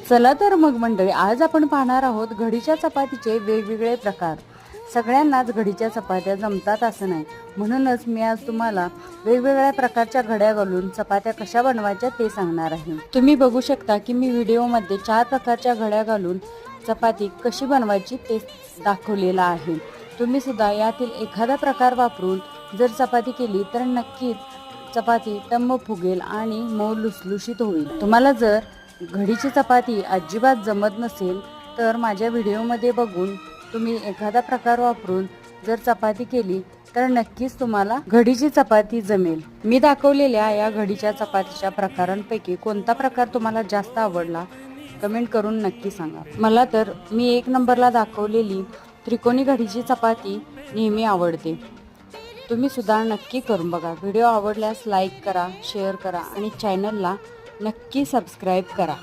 चला तर मग मंडळी, आज आपण पाहणार आहोत घडीच्या चपातीचे वेगवेगळे प्रकार। सगळ्यांनाच घडीच्या चपात्या जमतात असं नाही, म्हणूनच मी आज तुम्हाला वेगवेगळ्या प्रकारच्या घड्या घालून चपात्या कशा बनवायच्या ते सांगणार आहे। तुम्ही बघू शकता की मी व्हिडिओमध्ये 4 प्रकारच्या घड्या घालून चपाती कशी बनवायची ते दाखवलेला आहे। तुम्ही सुद्धा यातील एखादा प्रकार वापरून जर चपाती केली तर नक्कीच चपाती टम्म फुगेल आणि मऊ लुसलुशीत होईल। तुम्हाला जर घडीची चपाती अजिबात जमत नसेल तर माझ्या व्हिडिओमध्ये बघून तुम्ही एखादा प्रकार वापरून जर चपाती केली तर नक्कीच तुम्हाला घडीची चपाती जमेल। मी दाखवलेल्या या घडीच्या चपातीच्या प्रकारांपैकी कोणता प्रकार तुम्हाला जास्त आवडला कमेंट करून नक्की सांगा। मला तर मी 1 नंबरला दाखवलेली त्रिकोणी घडीची चपाती नेहमी आवडते। तुम्ही सुद्धा नक्की करून बघा। व्हिडिओ आवडल्यास लाईक करा, शेअर करा आणि चॅनलला नक्की सबस्क्राईब करा।